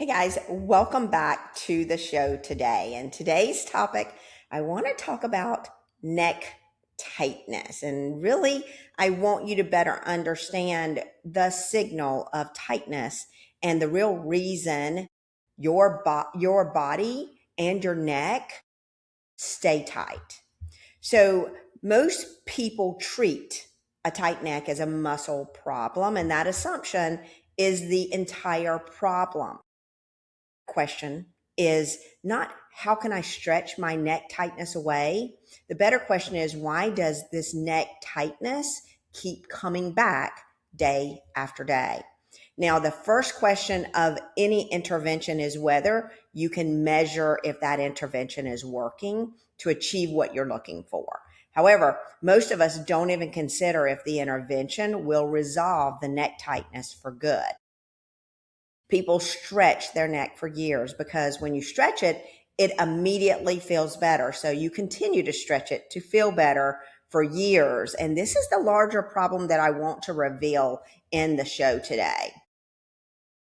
Hey guys, welcome back to the show today. And today's topic, I want to talk about neck tightness. And really, I want you to better understand the signal of tightness and the real reason your body and your neck stay tight. So, most people treat a tight neck as a muscle problem, and that assumption is the entire problem. Question is not how can I stretch my neck tightness away? The better question is why does this neck tightness keep coming back day after day? Now, the first question of any intervention is whether you can measure if that intervention is working to achieve what you're looking for. However, most of us don't even consider if the intervention will resolve the neck tightness for good. People stretch their neck for years because when you stretch it, it immediately feels better. So you continue to stretch it to feel better for years. And this is the larger problem that I want to reveal in the show today.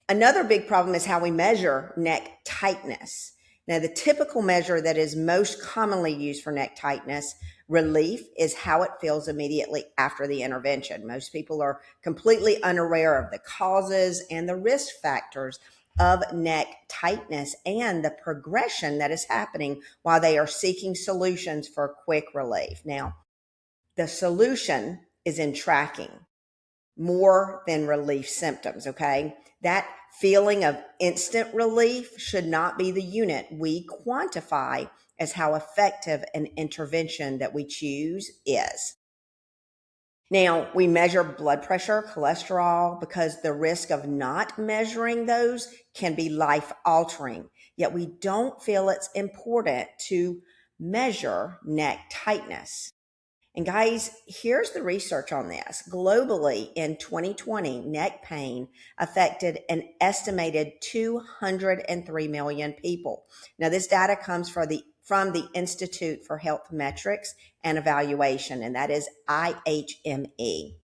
Another big problem is how we measure neck tightness. Now, the typical measure that is most commonly used for neck tightness relief is how it feels immediately after the intervention. Most people are completely unaware of the causes and the risk factors of neck tightness and the progression that is happening while they are seeking solutions for quick relief. Now, the solution is in tracking more than relief symptoms, okay? That feeling of instant relief should not be the unit we quantify as how effective an intervention that we choose is. Now, we measure blood pressure, cholesterol, because the risk of not measuring those can be life-altering. Yet we don't feel it's important to measure neck tightness. And guys, here's the research on this. Globally in 2020, neck pain affected an estimated 203 million people. Now, this data comes from the Institute for Health Metrics and Evaluation, and that is IHME.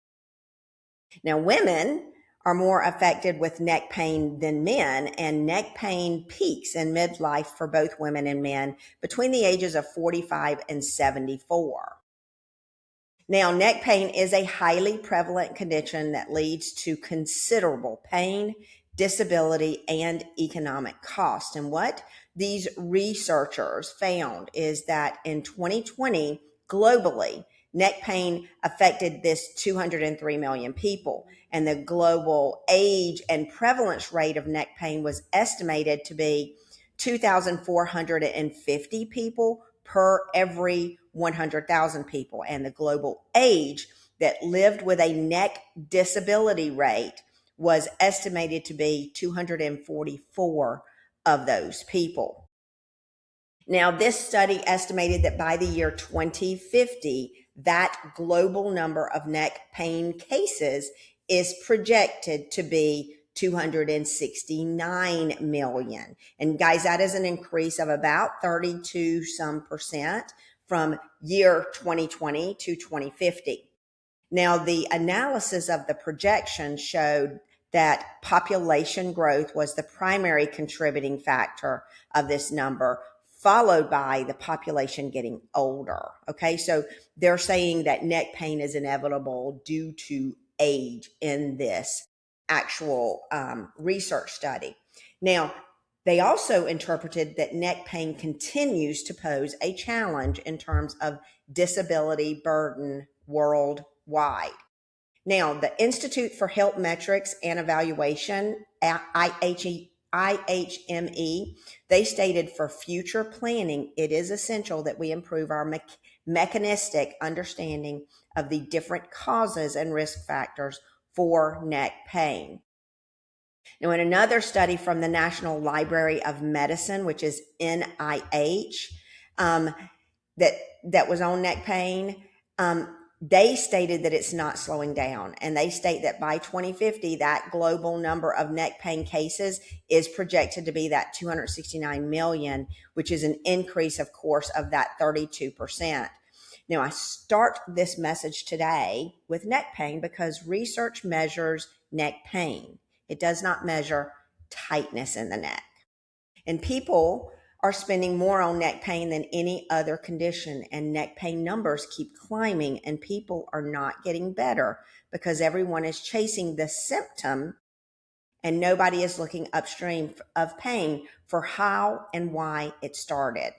Now, women are more affected with neck pain than men, and neck pain peaks in midlife for both women and men between the ages of 45 and 74. Now, neck pain is a highly prevalent condition that leads to considerable pain, disability, and economic cost. And what these researchers found is that in 2020, globally, neck pain affected this 203 million people. And the global age and prevalence rate of neck pain was estimated to be 2,450 people per every 100,000 people. And the global age that lived with a neck disability rate was estimated to be 244 of those people. Now, this study estimated that by the year 2050, that global number of neck pain cases is projected to be 269 million. And guys, that is an increase of about 32 some percent from year 2020 to 2050. Now, the analysis of the projection showed that population growth was the primary contributing factor of this number, followed by the population getting older. Okay, so they're saying that neck pain is inevitable due to age in this actual research study. Now, they also interpreted that neck pain continues to pose a challenge in terms of disability burden worldwide. Now, the Institute for Health Metrics and Evaluation, IHME, they stated for future planning, it is essential that we improve our mechanistic understanding of the different causes and risk factors for neck pain. Now, in another study from the National Library of Medicine, which is NIH, that was on neck pain, they stated that it's not slowing down. And they state that by 2050, that global number of neck pain cases is projected to be that 269 million, which is an increase, of course, of that 32%. Now, I start this message today with neck pain because research measures neck pain. It does not measure tightness in the neck. And people are spending more on neck pain than any other condition, and neck pain numbers keep climbing, and people are not getting better because everyone is chasing the symptom and nobody is looking upstream of pain for how and why it started.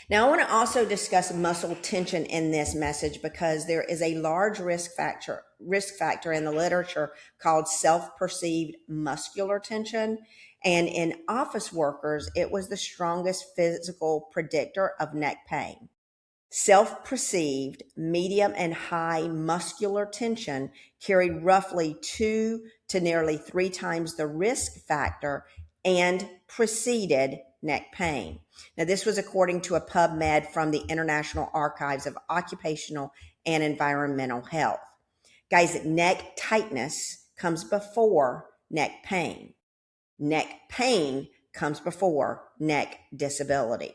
Now, I want to also discuss muscle tension in this message because there is a large risk factor in the literature called self-perceived muscular tension. And in office workers, it was the strongest physical predictor of neck pain. Self-perceived medium and high muscular tension carried roughly 2 to nearly 3 times the risk factor and preceded neck pain. Now, this was according to a PubMed from the International Archives of Occupational and Environmental Health. Guys, neck tightness comes before neck pain. Neck pain comes before neck disability.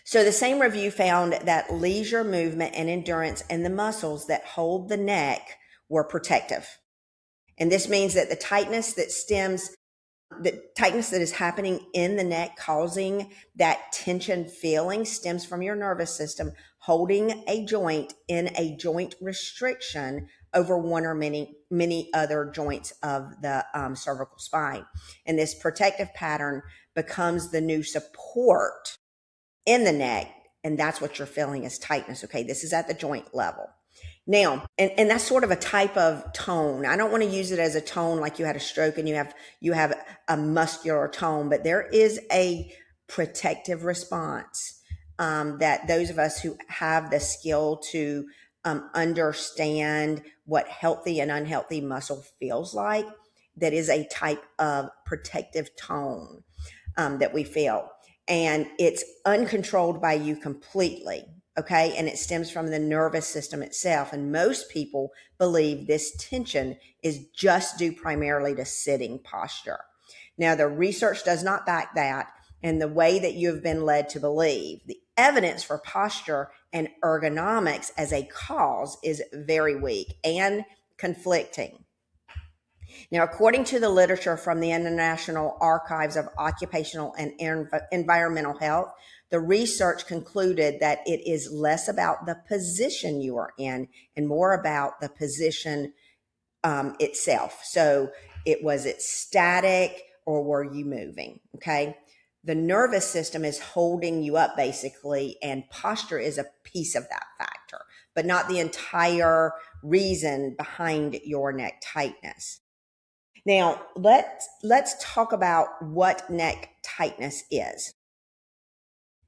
So the same review found that leisure movement and endurance in the muscles that hold the neck were protective. And this means that the tightness that is happening in the neck, causing that tension feeling, stems from your nervous system holding a joint in a joint restriction over one or many other joints of the cervical spine. And this protective pattern becomes the new support in the neck, and that's what you're feeling is tightness. Okay, this is at the joint level. Now, and that's sort of a type of tone. I don't want to use it as a tone like you had a stroke and you have a muscular tone, but there is a protective response that those of us who have the skill to understand what healthy and unhealthy muscle feels like, that is a type of protective tone that we feel. And it's uncontrolled by you completely. Okay. And it stems from the nervous system itself. And most people believe this tension is just due primarily to sitting posture. Now, the research does not back that in the way that you have been led to believe. The evidence for posture and ergonomics as a cause is very weak and conflicting. Now, according to the literature from the International Archives of Occupational and Environmental Health, the research concluded that it is less about the position you are in and more about the position itself. So was it static or were you moving? Okay. The nervous system is holding you up basically, and posture is a piece of that factor, but not the entire reason behind your neck tightness. Now, let's talk about what neck tightness is.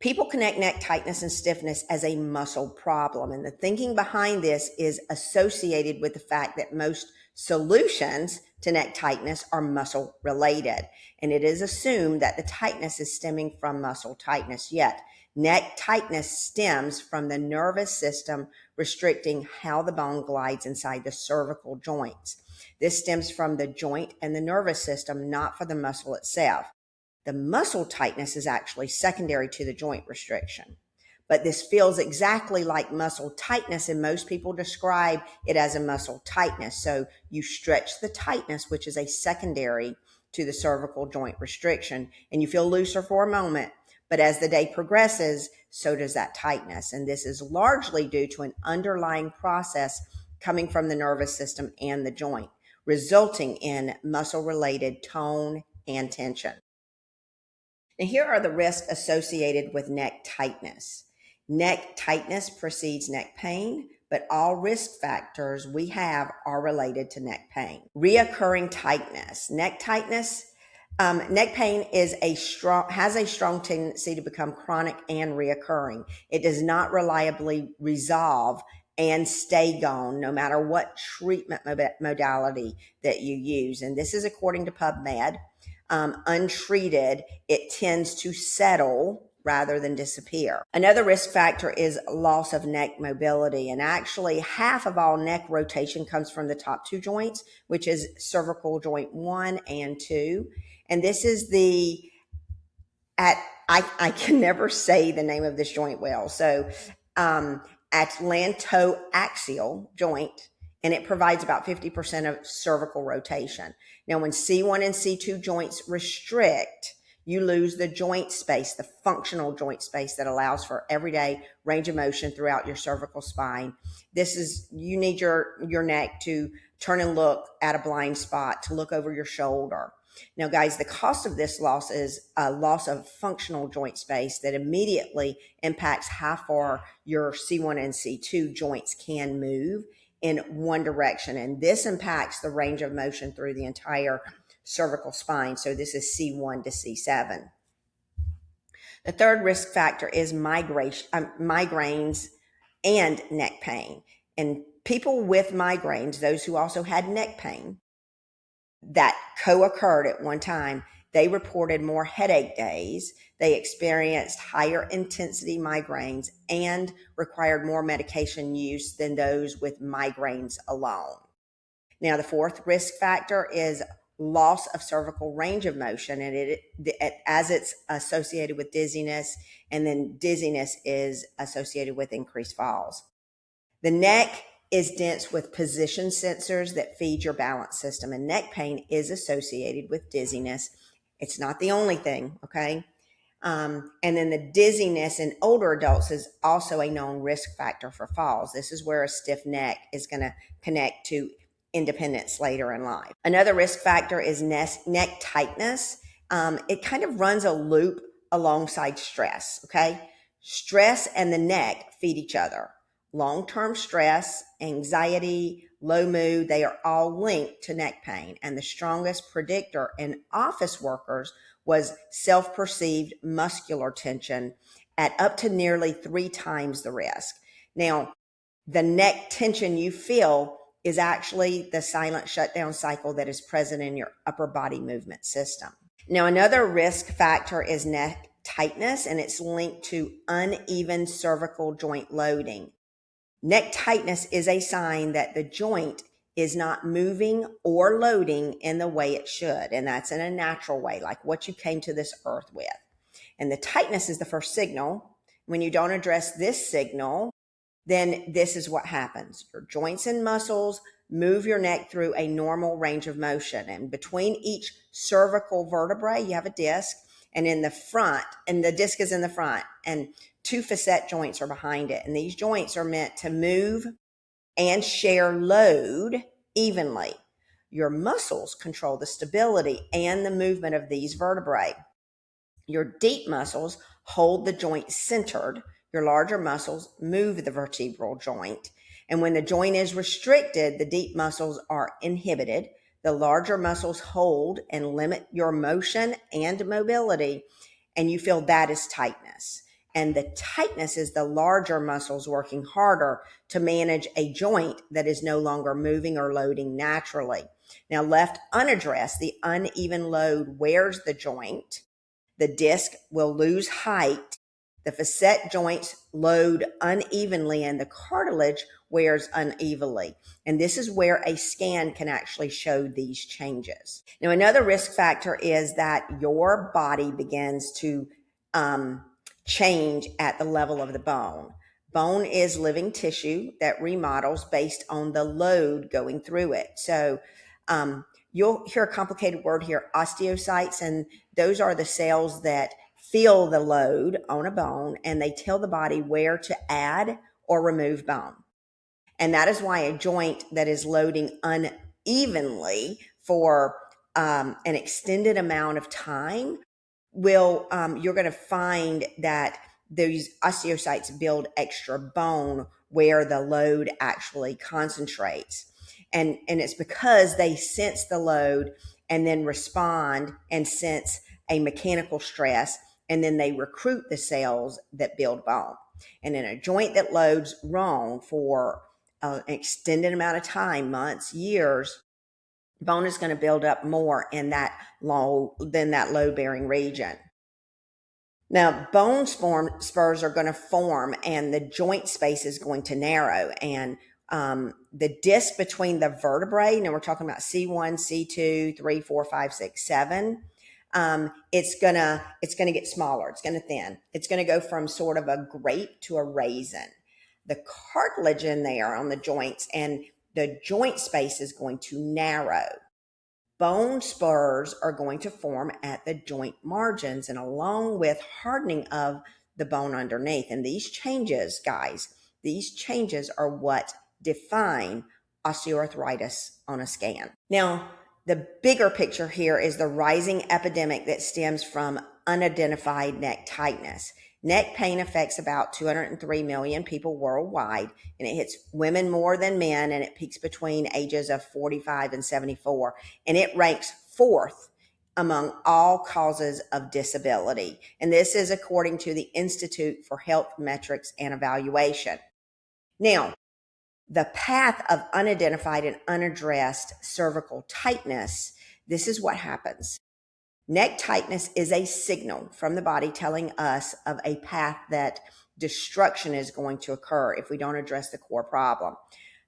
People connect neck tightness and stiffness as a muscle problem, and the thinking behind this is associated with the fact that most solutions to neck tightness are muscle related, and it is assumed that the tightness is stemming from muscle tightness. Yet, neck tightness stems from the nervous system restricting how the bone glides inside the cervical joints. This stems from the joint and the nervous system, not from the muscle itself. The muscle tightness is actually secondary to the joint restriction. But this feels exactly like muscle tightness, and most people describe it as a muscle tightness. So you stretch the tightness, which is a secondary to the cervical joint restriction, and you feel looser for a moment. But as the day progresses, so does that tightness. And this is largely due to an underlying process coming from the nervous system and the joint, resulting in muscle-related tone and tension. Now, here are the risks associated with neck tightness. Neck tightness precedes neck pain, but all risk factors we have are related to neck pain. Reoccurring tightness. Neck pain has a strong tendency to become chronic and reoccurring. It does not reliably resolve and stay gone no matter what treatment modality that you use. And this is according to PubMed. Untreated, it tends to settle rather than disappear. Another risk factor is loss of neck mobility. And actually, half of all neck rotation comes from the top two joints, which is cervical joint 1 and 2. And this is I can never say the name of this joint well. So, atlantoaxial joint and it provides about 50% of cervical rotation. Now, when C1 and C2 joints restrict, you lose the joint space, the functional joint space that allows for everyday range of motion throughout your cervical spine. You need your neck to turn and look at a blind spot, to look over your shoulder. Now, guys, the cost of this loss is a loss of functional joint space that immediately impacts how far your C1 and C2 joints can move in one direction. And this impacts the range of motion through the entire cervical spine. So this is C1 to C7. The third risk factor is migraines and neck pain. And people with migraines, those who also had neck pain that co-occurred at one time, they reported more headache days. They experienced higher intensity migraines and required more medication use than those with migraines alone. Now, the fourth risk factor is loss of cervical range of motion, and as it's associated with dizziness, and then dizziness is associated with increased falls. The neck is dense with position sensors that feed your balance system, and neck pain is associated with dizziness. It's not the only thing, okay? And then the dizziness in older adults is also a known risk factor for falls. This is where a stiff neck is going to connect to independence later in life. Another risk factor is neck tightness. It kind of runs a loop alongside stress, okay? Stress and the neck feed each other. Long-term stress, anxiety, low mood, they are all linked to neck pain. And the strongest predictor in office workers was self-perceived muscular tension at up to nearly 3 times the risk. Now, the neck tension you feel is actually the silent shutdown cycle that is present in your upper body movement system. Now, another risk factor is neck tightness, and it's linked to uneven cervical joint loading. Neck tightness is a sign that the joint is not moving or loading in the way it should, and that's in a natural way, like what you came to this earth with. And the tightness is the first signal. When you don't address this signal, then this is what happens. Your joints and muscles move your neck through a normal range of motion. And between each cervical vertebrae, you have a disc, and in the front, and the disc is in the front, and 2 facet joints are behind it. And these joints are meant to move and share load evenly. Your muscles control the stability and the movement of these vertebrae. Your deep muscles hold the joint centered. Your larger muscles move the vertebral joint. And when the joint is restricted, the deep muscles are inhibited. The larger muscles hold and limit your motion and mobility, and you feel that is tightness. And the tightness is the larger muscles working harder to manage a joint that is no longer moving or loading naturally. Now, left unaddressed, the uneven load wears the joint. The disc will lose height. The facet joints load unevenly, and the cartilage wears unevenly. And this is where a scan can actually show these changes. Now, another risk factor is that your body begins to change at the level of the bone. Bone is living tissue that remodels based on the load going through it. So you'll hear a complicated word here, osteocytes, and those are the cells that feel the load on a bone, and they tell the body where to add or remove bone. And that is why a joint that is loading unevenly for an extended amount of time you're going to find that those osteocytes build extra bone where the load actually concentrates. And it's because they sense the load and then respond and sense a mechanical stress, and then they recruit the cells that build bone. And in a joint that loads wrong for an extended amount of time, months, years, bone is going to build up more in that load-bearing region. Now, bone spurs are going to form, and the joint space is going to narrow, and the disc between the vertebrae, now we're talking about C1, C2, 3, 4, 5, 6, 7, it's gonna get smaller. It's gonna thin. It's gonna go from sort of a grape to a raisin. The cartilage in there on the joints and the joint space is going to narrow. Bone spurs are going to form at the joint margins and along with hardening of the bone underneath. And these changes, guys, these changes are what define osteoarthritis on a scan. Now, the bigger picture here is the rising epidemic that stems from unidentified neck tightness. Neck pain affects about 203 million people worldwide, and it hits women more than men, and it peaks between ages of 45 and 74, and it ranks fourth among all causes of disability. And this is according to the Institute for Health Metrics and Evaluation. Now, the path of unidentified and unaddressed cervical tightness, this is what happens. Neck tightness is a signal from the body telling us of a path that destruction is going to occur if we don't address the core problem.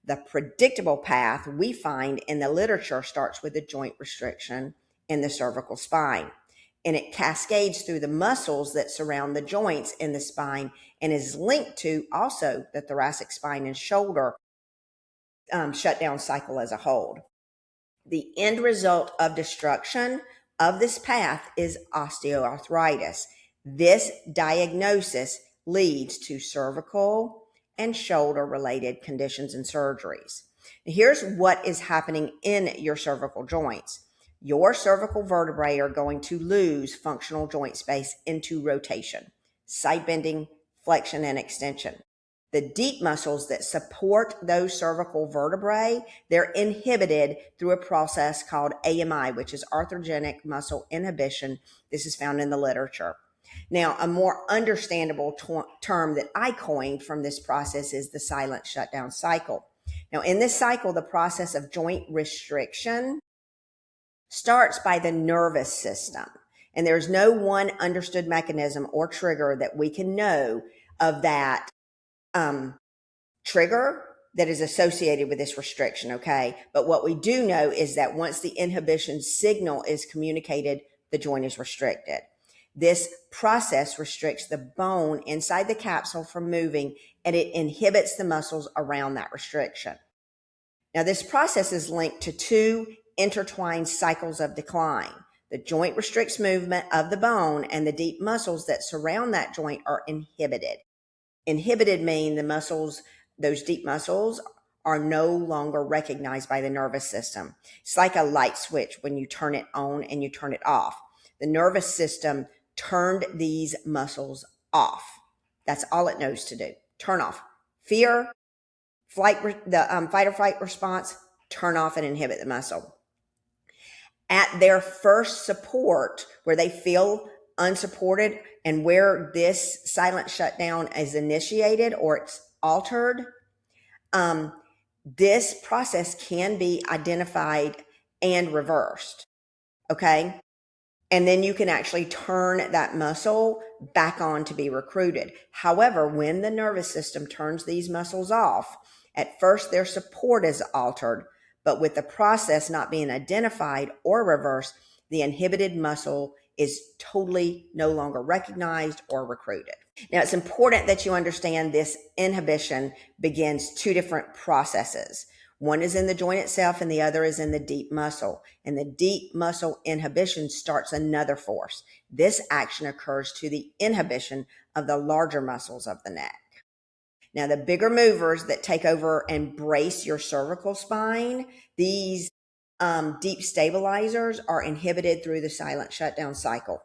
The predictable path we find in the literature starts with the joint restriction in the cervical spine, and it cascades through the muscles that surround the joints in the spine and is linked to also the thoracic spine and shoulder shutdown cycle as a whole. The end result of destruction of this path is osteoarthritis. This diagnosis leads to cervical and shoulder related conditions and surgeries. Here's what is happening in your cervical joints. Your cervical vertebrae are going to lose functional joint space into rotation, side bending, flexion, and extension. The deep muscles that support those cervical vertebrae, they're inhibited through a process called AMI, which is arthrogenic muscle inhibition. This is found in the literature. Now, a more understandable term that I coined from this process is the silent shutdown cycle. Now, in this cycle, the process of joint restriction starts by the nervous system. And there's no one understood mechanism or trigger that we can know of that trigger that is associated with this restriction, okay? But what we do know is that once the inhibition signal is communicated, the joint is restricted. This process restricts the bone inside the capsule from moving, and it inhibits the muscles around that restriction. Now, this process is linked to two intertwined cycles of decline. The joint restricts movement of the bone, and the deep muscles that surround that joint are inhibited. Inhibited mean the muscles, those deep muscles, are no longer recognized by the nervous system. It's like a light switch when you turn it on and you turn it off. The nervous system turned these muscles off. That's all it knows to do. Turn off. Fear, flight, the fight or flight response, turn off and inhibit the muscle. At their first support, where they feel unsupported and where this silent shutdown is initiated or it's altered, this process can be identified and reversed, okay? And then you can actually turn that muscle back on to be recruited. However, when the nervous system turns these muscles off, at first their support is altered, but with the process not being identified or reversed, the inhibited muscle is totally no longer recognized or recruited. Now, it's important that you understand this inhibition begins two different processes. One is in the joint itself and the other is in the deep muscle. And the deep muscle inhibition starts another force. This action occurs to the inhibition of the larger muscles of the neck. Now, the bigger movers that take over and brace your cervical spine, these deep stabilizers are inhibited through the silent shutdown cycle.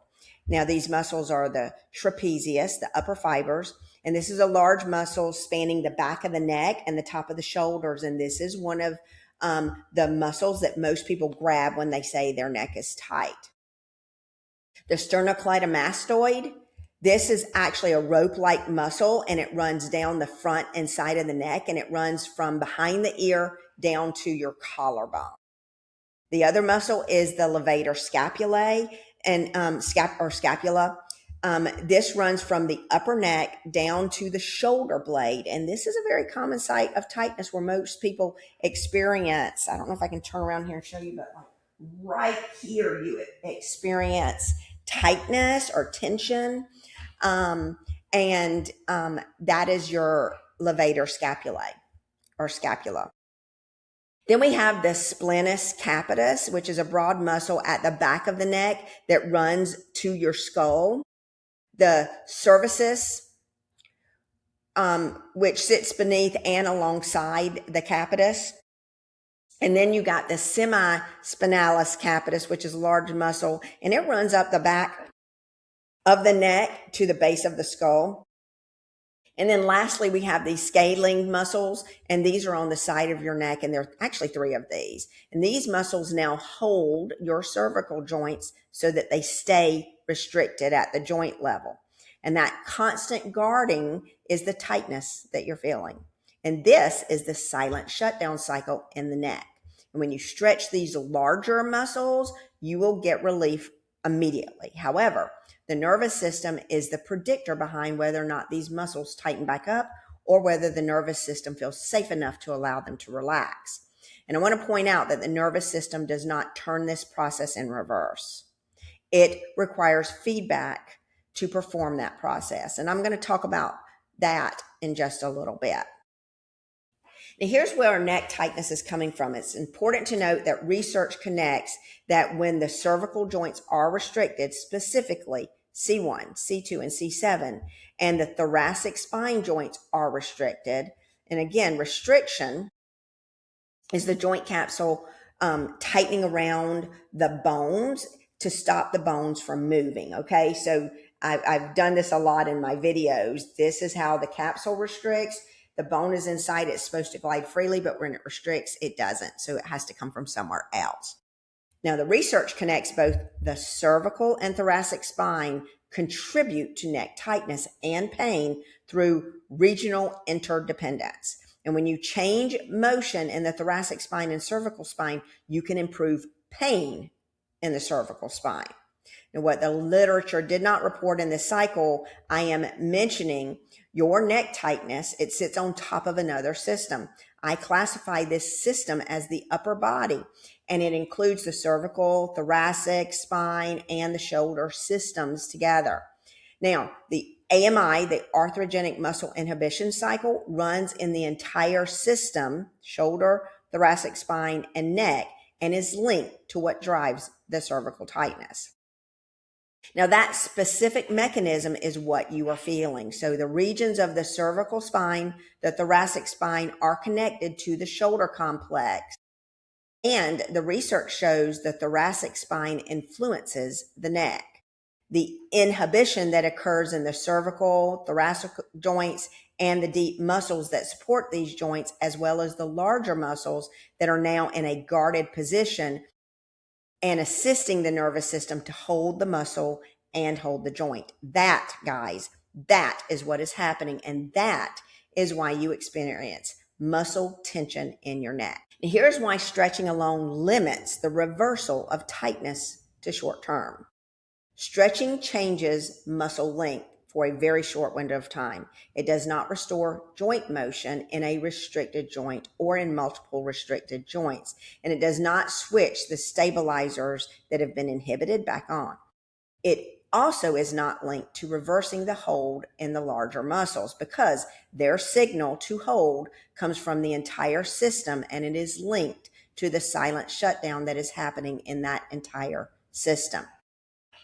Now, these muscles are the trapezius, the upper fibers, and this is a large muscle spanning the back of the neck and the top of the shoulders. And this is one of the muscles that most people grab when they say their neck is tight. The sternocleidomastoid, this is actually a rope-like muscle, and it runs down the front and side of the neck, and it runs from behind the ear down to your collarbone. The other muscle is the levator scapulae and scapula. This runs from the upper neck down to the shoulder blade, and this is a very common site of tightness where most people experience. I don't know if I can turn around here and show you, but like right here you experience tightness or tension, and that is your levator scapulae or scapula. Then we have the splenius capitis, which is a broad muscle at the back of the neck that runs to your skull. The cervicis, which sits beneath and alongside the capitis. And then you got the semispinalis capitis, which is a large muscle, and it runs up the back of the neck to the base of the skull. And then lastly, we have these scalene muscles, and these are on the side of your neck, and there are actually 3 of these. And these muscles now hold your cervical joints so that they stay restricted at the joint level. And that constant guarding is the tightness that you're feeling. And this is the silent shutdown cycle in the neck. And when you stretch these larger muscles, you will get relief immediately. However, the nervous system is the predictor behind whether or not these muscles tighten back up or whether the nervous system feels safe enough to allow them to relax. And I want to point out that the nervous system does not turn this process in reverse. It requires feedback to perform that process. And I'm going to talk about that in just a little bit. Now, here's where our neck tightness is coming from. It's important to note that research connects that when the cervical joints are restricted, specifically C1, C2, and C7, and the thoracic spine joints are restricted, and again, restriction is the joint capsule tightening around the bones to stop the bones from moving, okay? So I've done this a lot in my videos. This is how the capsule restricts. The bone is inside. It's supposed to glide freely, but when it restricts, it doesn't. So it has to come from somewhere else. Now, the research connects both the cervical and thoracic spine contribute to neck tightness and pain through regional interdependence. And when you change motion in the thoracic spine and cervical spine, you can improve pain in the cervical spine. Now, what the literature did not report in this cycle, I am mentioning your neck tightness. It sits on top of another system. I classify this system as the upper body, and it includes the cervical, thoracic, spine, and the shoulder systems together. Now, the AMI, the arthrogenic muscle inhibition cycle, runs in the entire system, shoulder, thoracic spine, and neck, and is linked to what drives the cervical tightness. Now, that specific mechanism is what you are feeling. So the regions of the cervical spine, the thoracic spine are connected to the shoulder complex. And the research shows the thoracic spine influences the neck. The inhibition that occurs in the cervical, thoracic joints, and the deep muscles that support these joints, as well as the larger muscles that are now in a guarded position and assisting the nervous system to hold the muscle and hold the joint. That, guys, that is what is happening. And that is why you experience muscle tension in your neck. And here's why stretching alone limits the reversal of tightness to short term. Stretching changes muscle length for a very short window of time. It does not restore joint motion in a restricted joint or in multiple restricted joints. And it does not switch the stabilizers that have been inhibited back on. It also is not linked to reversing the hold in the larger muscles because their signal to hold comes from the entire system, and it is linked to the silent shutdown that is happening in that entire system.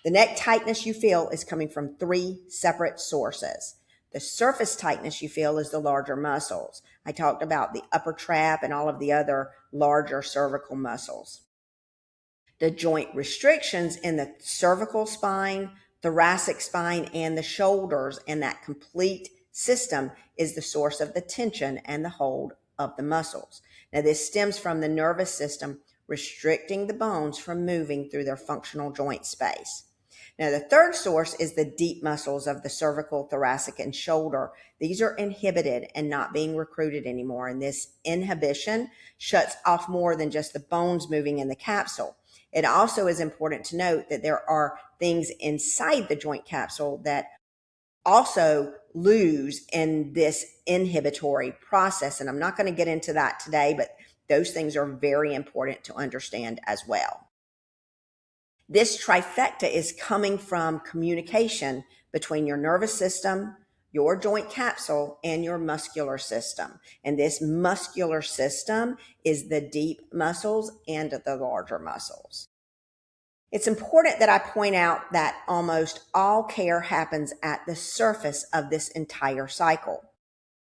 The neck tightness you feel is coming from 3 separate sources. The surface tightness you feel is the larger muscles. I talked about the upper trap and all of the other larger cervical muscles. The joint restrictions in the cervical spine, thoracic spine, and the shoulders, and that complete system is the source of the tension and the hold of the muscles. Now, this stems from the nervous system restricting the bones from moving through their functional joint space. Now, the third source is the deep muscles of the cervical, thoracic, and shoulder. These are inhibited and not being recruited anymore. And this inhibition shuts off more than just the bones moving in the capsule. It also is important to note that there are things inside the joint capsule that also lose in this inhibitory process. And I'm not going to get into that today, but those things are very important to understand as well. This trifecta is coming from communication between your nervous system, your joint capsule and your muscular system. And this muscular system is the deep muscles and the larger muscles. It's important that I point out that almost all care happens at the surface of this entire cycle.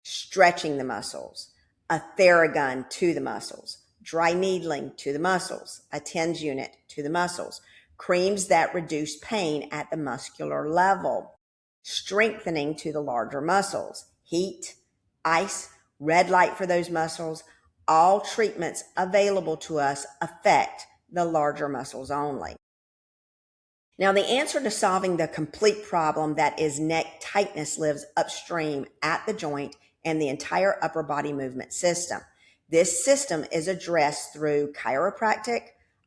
Stretching the muscles, a Theragun to the muscles, dry needling to the muscles, a TENS unit to the muscles, creams that reduce pain at the muscular level, strengthening to the larger muscles, heat, ice, red light for those muscles. All treatments available to us affect the larger muscles only. Now, the answer to solving the complete problem that is neck tightness lives upstream at the joint and the entire upper body movement system. This system is addressed through chiropractic,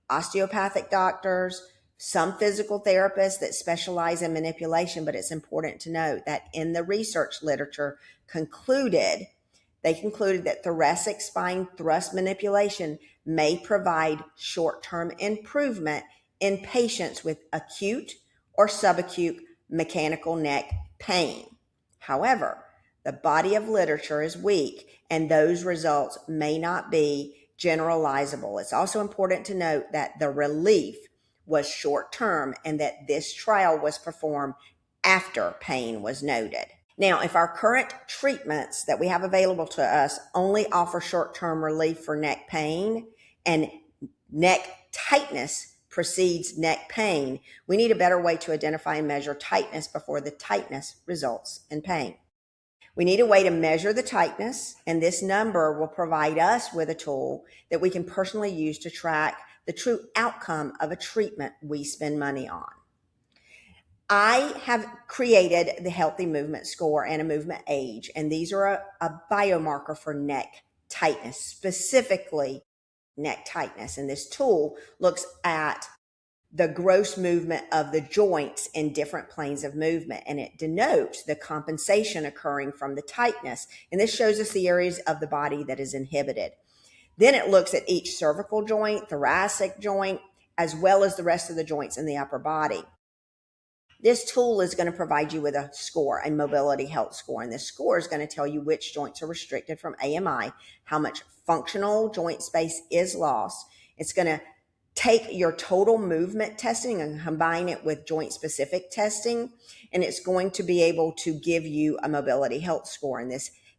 osteopathic doctors, some physical therapists that specialize in manipulation, but it's important to note that in the research literature they concluded that thoracic spine thrust manipulation may provide short-term improvement in patients with acute or subacute mechanical neck pain. However, the body of literature is weak and those results may not be generalizable. It's also important to note that the relief was short-term and that this trial was performed after pain was noted. Now, if our current treatments that we have available to us only offer short-term relief for neck pain and neck tightness precedes neck pain, we need a better way to identify and measure tightness before the tightness results in pain. We need a way to measure the tightness, and this number will provide us with a tool that we can personally use to track the true outcome of a treatment we spend money on. I have created the Healthy Movement Score and a movement age, and these are a biomarker for neck tightness, specifically neck tightness. And this tool looks at the gross movement of the joints in different planes of movement, and it denotes the compensation occurring from the tightness. And this shows us the areas of the body that is inhibited. Then it looks at each cervical joint, thoracic joint, as well as the rest of the joints in the upper body. This tool is going to provide you with a score, a mobility health score. And this score is going to tell you which joints are restricted from AMI, how much functional joint space is lost. It's going to take your total movement testing and combine it with joint specific testing. And it's going to be able to give you a mobility health score. And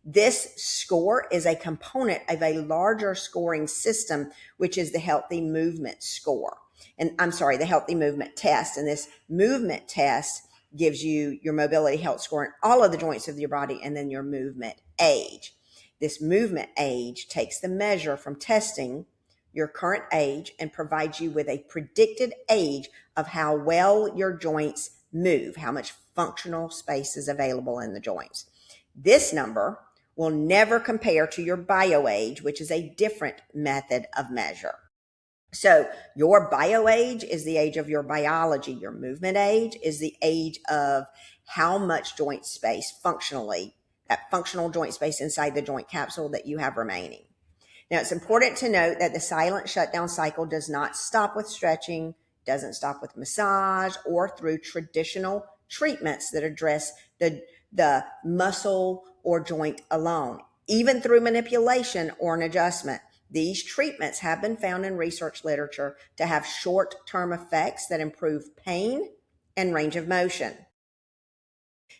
this score is a component of a larger scoring system, which is the Healthy Movement Score. The Healthy Movement Test. And this movement test gives you your mobility health score in all of the joints of your body and then your movement age. This movement age takes the measure from testing your current age and provides you with a predicted age of how well your joints move, how much functional space is available in the joints. This number will never compare to your bio age, which is a different method of measure. So your bio age is the age of your biology. Your movement age is the age of how much joint space functionally, that functional joint space inside the joint capsule that you have remaining. Now, it's important to note that the silent shutdown cycle does not stop with stretching, doesn't stop with massage or through traditional treatments that address the muscle or joint alone. Even through manipulation or an adjustment, these treatments have been found in research literature to have short-term effects that improve pain and range of motion.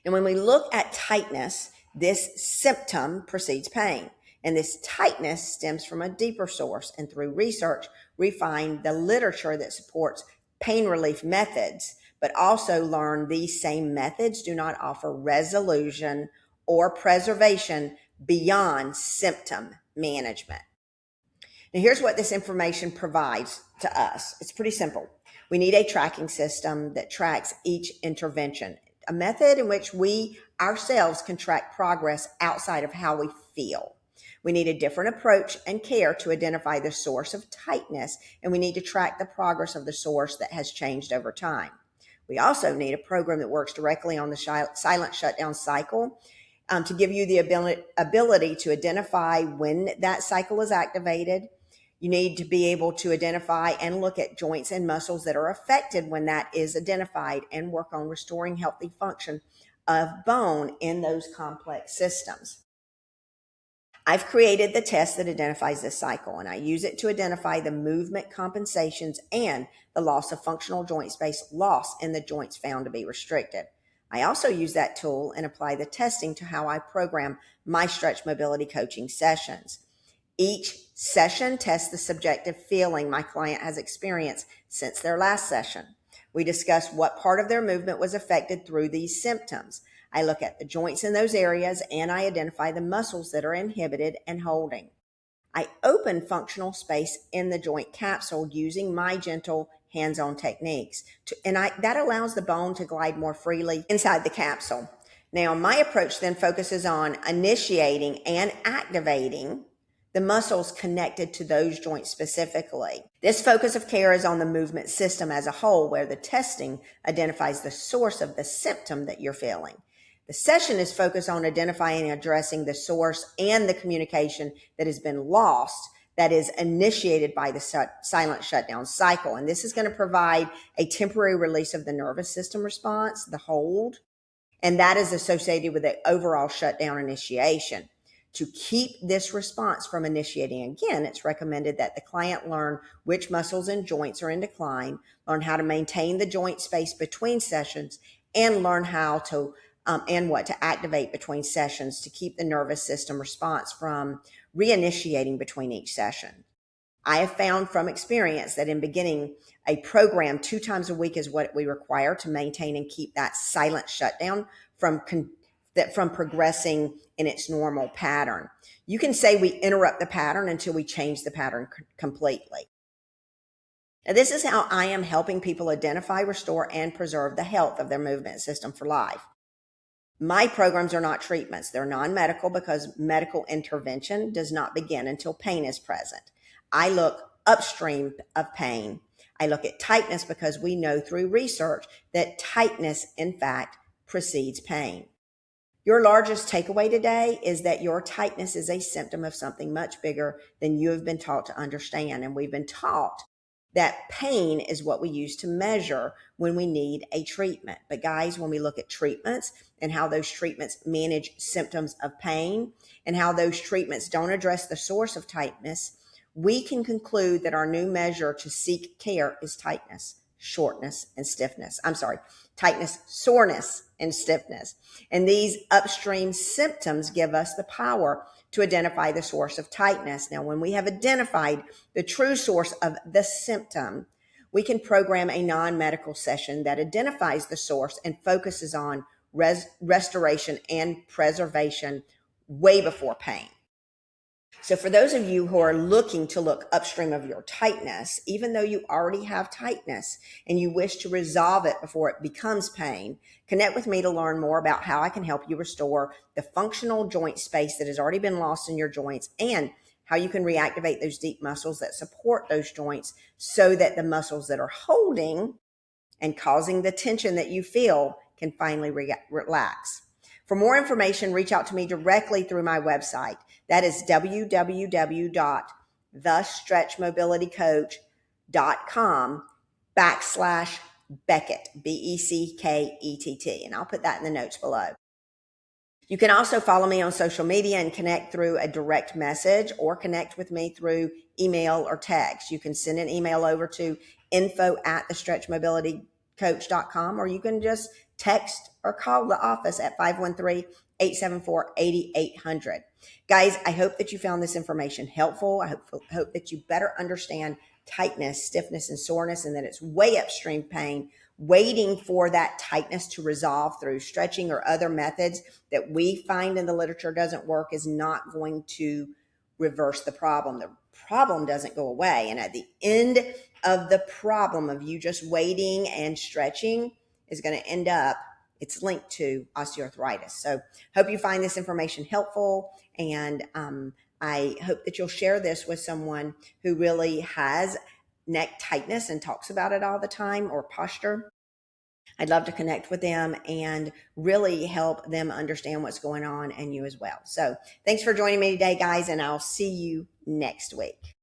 And when we look at tightness, this symptom precedes pain. And this tightness stems from a deeper source. And through research, we find the literature that supports pain relief methods, but also learn these same methods do not offer resolution or preservation beyond symptom management. Now, here's what this information provides to us. It's pretty simple. We need a tracking system that tracks each intervention, a method in which we ourselves can track progress outside of how we feel. We need a different approach and care to identify the source of tightness, and we need to track the progress of the source that has changed over time. We also need a program that works directly on the silent shutdown cycle to give you the ability to identify when that cycle is activated. You need to be able to identify and look at joints and muscles that are affected when that is identified and work on restoring healthy function of bone in those complex systems. I've created the test that identifies this cycle, and I use it to identify the movement compensations and the loss of functional joint space loss in the joints found to be restricted. I also use that tool and apply the testing to how I program my stretch mobility coaching sessions. Each session tests the subjective feeling my client has experienced since their last session. We discuss what part of their movement was affected through these symptoms. I look at the joints in those areas and I identify the muscles that are inhibited and holding. I open functional space in the joint capsule using my gentle hands-on techniques. That allows the bone to glide more freely inside the capsule. Now, my approach then focuses on initiating and activating the muscles connected to those joints specifically. This focus of care is on the movement system as a whole, where the testing identifies the source of the symptom that you're feeling. The session is focused on identifying and addressing the source and the communication that has been lost that is initiated by the silent shutdown cycle. And this is going to provide a temporary release of the nervous system response, the hold, and that is associated with the overall shutdown initiation. To keep this response from initiating again, it's recommended that the client learn which muscles and joints are in decline, learn how to maintain the joint space between sessions, and learn how to and what to activate between sessions to keep the nervous system response from reinitiating between each session. I have found from experience that in beginning a program 2 times a week is what we require to maintain and keep that silent shutdown from progressing in its normal pattern. You can say we interrupt the pattern until we change the pattern completely. Now, this is how I am helping people identify, restore, and preserve the health of their movement system for life. My programs are not treatments. They're non-medical because medical intervention does not begin until pain is present. I look upstream of pain. I look at tightness because we know through research that tightness, in fact, precedes pain. Your largest takeaway today is that your tightness is a symptom of something much bigger than you have been taught to understand. And we've been taught that pain is what we use to measure when we need a treatment. But guys, when we look at treatments and how those treatments manage symptoms of pain and how those treatments don't address the source of tightness, we can conclude that our new measure to seek care is tightness, soreness, and stiffness. And these upstream symptoms give us the power to identify the source of tightness. Now, when we have identified the true source of the symptom, we can program a non-medical session that identifies the source and focuses on restoration and preservation way before pain. So for those of you who are looking to look upstream of your tightness, even though you already have tightness and you wish to resolve it before it becomes pain, connect with me to learn more about how I can help you restore the functional joint space that has already been lost in your joints and how you can reactivate those deep muscles that support those joints so that the muscles that are holding and causing the tension that you feel can finally relax. For more information, reach out to me directly through my website. That is www.thestretchmobilitycoach.com/Beckett, Beckett. And I'll put that in the notes below. You can also follow me on social media and connect through a direct message or connect with me through email or text. You can send an email over to info@thestretchmobilitycoach.com, or you can just text or call the office at 513-874-8800. Guys, I hope that you found this information helpful. I hope that you better understand tightness, stiffness, and soreness, and that it's way upstream pain, waiting for that tightness to resolve through stretching or other methods that we find in the literature doesn't work is not going to reverse the problem. The problem doesn't go away. And at the end of the problem of you just waiting and stretching is going to end up, it's linked to osteoarthritis. So hope you find this information helpful. And I hope that you'll share this with someone who really has neck tightness and talks about it all the time, or posture. I'd love to connect with them and really help them understand what's going on, and you as well. So thanks for joining me today, guys, and I'll see you next week.